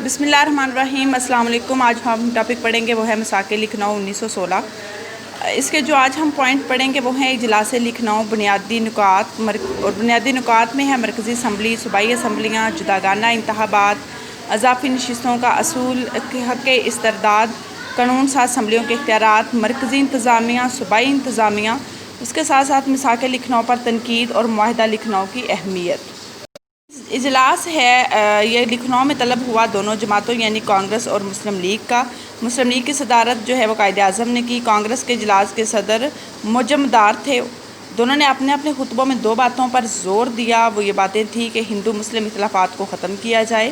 بسم اللہ الرحمن الرحیم۔ السلام علیکم۔ آج ہم ٹاپک پڑھیں گے وہ ہے مساک لکھنؤ 1916۔ اس کے جو آج ہم پوائنٹ پڑھیں گے وہ ہیں اجلاس لکھنؤ، بنیادی نکات اور بنیادی نکات میں ہے مرکزی اسمبلی، صوبائی اسمبلیاں، جداگانہ انتخابات، اضافی نشستوں کا اصول، حق استرداد، قانون ساز اسمبلیوں کے اختیارات، مرکزی انتظامیہ، صوبائی انتظامیہ، اس کے ساتھ ساتھ مساک لکھنؤ پر تنقید اور معاہدہ لکھنؤ کی اہمیت۔ اجلاس ہے یہ لکھنؤ میں طلب ہوا دونوں جماعتوں یعنی کانگریس اور مسلم لیگ کا۔ مسلم لیگ کی صدارت جو ہے وہ قائد اعظم نے کی۔ کانگریس کے اجلاس کے صدر مجمدار تھے۔ دونوں نے اپنے اپنے خطبوں میں دو باتوں پر زور دیا، وہ یہ باتیں تھیں کہ ہندو مسلم اختلافات کو ختم کیا جائے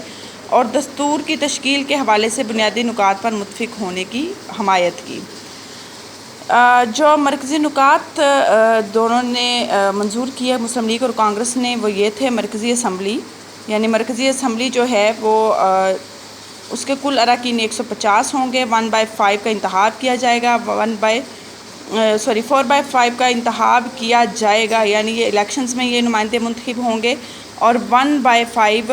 اور دستور کی تشکیل کے حوالے سے بنیادی نکات پر متفق ہونے کی حمایت کی۔ جو مرکزی نکات دونوں نے منظور کیے مسلم لیگ اور کانگریس نے وہ یہ تھے: مرکزی اسمبلی، یعنی مرکزی اسمبلی جو ہے وہ اس کے کل اراکین 150 ہوں گے، 1/5 کا انتخاب کیا جائے گا، 4/5 کا انتخاب کیا جائے گا، یعنی یہ الیکشنز میں یہ نمائندے منتخب ہوں گے، اور 1/5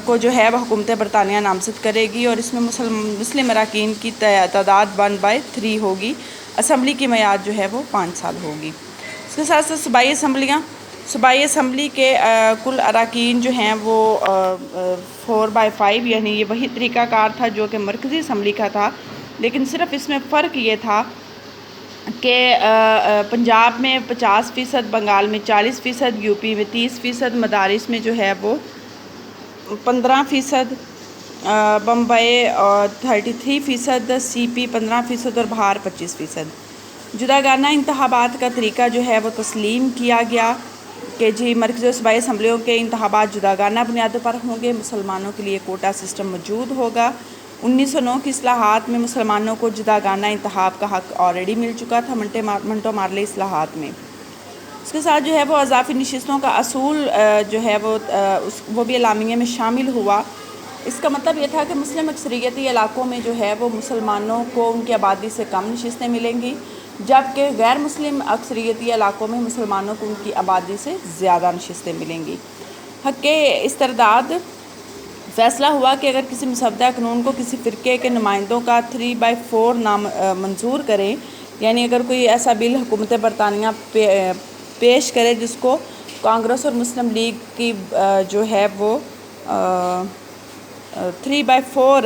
کو جو ہے وہ حکومت برطانیہ نامزد کرے گی، اور اس میں مسلم اراکین کی تعداد 1/3 ہوگی۔ اسمبلی کی میعاد جو ہے وہ 5 سال ہوگی۔ اس کے ساتھ ساتھ صوبائی اسمبلیاں، صوبائی اسمبلی کے کل اراکین جو ہیں وہ 4/5، یعنی یہ وہی طریقہ کار تھا جو کہ مرکزی اسمبلی کا تھا، لیکن صرف اس میں فرق یہ تھا کہ پنجاب میں 50%، بنگال میں 40%، یو پی میں 30%، مدارس میں جو ہے وہ 15%، بمبئی 33%، سی پی 15% اور بہار 25%۔ جداگانہ انتخابات کا طریقہ جو ہے وہ تسلیم کیا گیا کہ جی مرکزی اور صوبائی اسمبلیوں کے انتخابات جداگانہ بنیادوں پر ہوں گے، مسلمانوں کے لیے کوٹا سسٹم موجود ہوگا۔ 1909 کی اصلاحات میں مسلمانوں کو جداگانہ انتخاب کا حق آلریڈی مل چکا تھا منٹو مارلے اصلاحات میں۔ اس کے ساتھ جو ہے وہ اضافی نشستوں کا اصول جو ہے وہ بھی اعلامیے میں شامل ہوا۔ اس کا مطلب یہ تھا کہ مسلم اکثریتی علاقوں میں جو ہے وہ مسلمانوں کو ان کی آبادی سے کم نشستیں ملیں گی، جبکہ غیر مسلم اکثریتی علاقوں میں مسلمانوں کو ان کی آبادی سے زیادہ نشستیں ملیں گی۔ حق استرداد، فیصلہ ہوا کہ اگر کسی مسودہ قانون کو کسی فرقے کے نمائندوں کا 3/4 منظور کریں، یعنی اگر کوئی ایسا بل حکومت برطانیہ پیش کرے جس کو کانگریس اور مسلم لیگ کی جو ہے وہ 3/4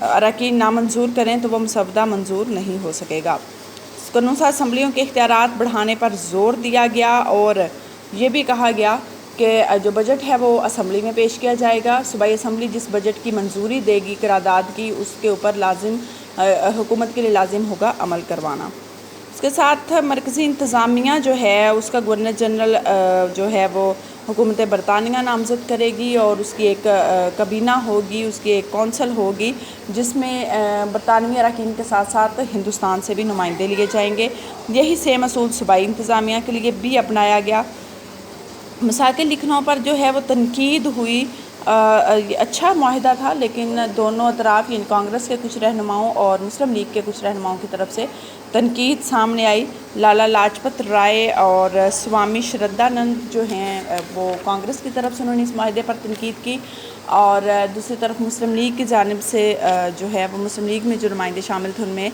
اراکین نامنظور کریں تو وہ مسودہ منظور نہیں ہو سکے گا۔ قانون ساز اسمبلیوں کے اختیارات بڑھانے پر زور دیا گیا اور یہ بھی کہا گیا کہ جو بجٹ ہے وہ اسمبلی میں پیش کیا جائے گا، صوبائی اسمبلی جس بجٹ کی منظوری دے گی قرارداد کی، اس کے اوپر حکومت کے لیے لازم ہوگا عمل کروانا۔ اس کے ساتھ مرکزی انتظامیہ جو ہے اس کا گورنر جنرل جو ہے وہ حکومت برطانیہ نامزد کرے گی، اور اس کی ایک کابینہ ہوگی، اس کی ایک کونسل ہوگی جس میں برطانوی اراکین کے ساتھ ساتھ ہندوستان سے بھی نمائندے لیے جائیں گے۔ یہی سیم اصول صوبائی انتظامیہ کے لیے بھی اپنایا گیا۔ مساک لکھنؤ پر جو ہے وہ تنقید ہوئی، اچھا معاہدہ تھا، لیکن دونوں اطراف یعنی کانگریس کے کچھ رہنماؤں اور مسلم لیگ کے کچھ رہنماؤں کی طرف سے تنقید سامنے آئی۔ لالا لاجپت رائے اور سوامی شردھانند جو ہیں وہ کانگریس کی طرف سے انہوں نے اس معاہدے پر تنقید کی، اور دوسری طرف مسلم لیگ کی جانب سے جو ہے وہ مسلم لیگ میں جو نمائندے شامل تھے ان میں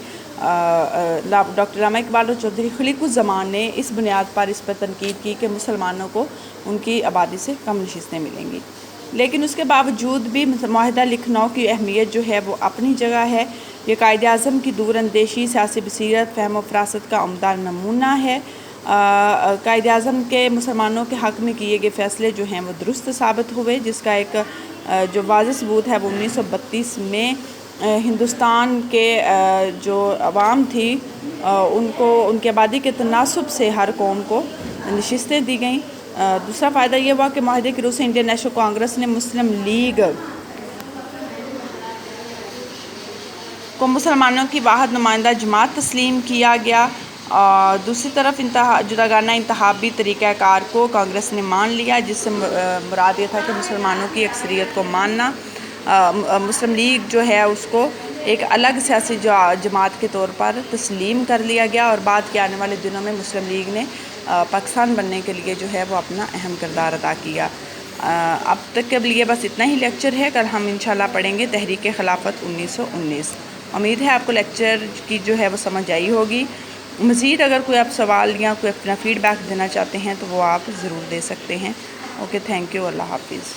ڈاکٹر علامہ اقبال اور چودھری خلیق الزمان نے اس بنیاد پر اس پر تنقید کی کہ مسلمانوں کو ان کی آبادی سے کم نشستیں ملیں گی، لیکن اس کے باوجود بھی معاہدہ لکھنؤ کی اہمیت جو ہے وہ اپنی جگہ ہے۔ یہ قائد اعظم کی دور اندیشی، سیاسی بصیرت، فہم و فراست کا عمدہ نمونہ ہے۔ قائد اعظم کے مسلمانوں کے حق میں کیے گئے فیصلے جو ہیں وہ درست ثابت ہوئے، جس کا ایک جو واضح ثبوت ہے وہ 1932 میں ہندوستان کے جو عوام تھی ان کو ان کی آبادی کے تناسب سے ہر قوم کو نشستیں دی گئیں۔ دوسرا فائدہ یہ ہوا کہ معاہدے کی روح سے انڈین نیشنل کانگریس نے مسلم لیگ کو مسلمانوں کی واحد نمائندہ جماعت تسلیم کیا گیا، اور دوسری طرف جداگانہ انتخابی طریقہ کار کو کانگریس نے مان لیا، جس سے مراد یہ تھا کہ مسلمانوں کی اکثریت کو ماننا۔ مسلم لیگ جو ہے اس کو ایک الگ سیاسی جماعت کے طور پر تسلیم کر لیا گیا، اور بعد کے آنے والے دنوں میں مسلم لیگ نے پاکستان بننے کے لیے جو ہے وہ اپنا اہم کردار ادا کیا۔ اب تک کے لیے بس اتنا ہی لیکچر ہے. کل ہم انشاءاللہ پڑھیں گے تحریک خلافت 1919. امید ہے آپ کو لیکچر کی جو ہے وہ سمجھ آئی ہوگی. مزید اگر کوئی آپ سوال یا کوئی اپنا فیڈ بیک دینا چاہتے ہیں تو وہ آپ ضرور دے سکتے ہیں. Okay, thank you. اللہ حافظ.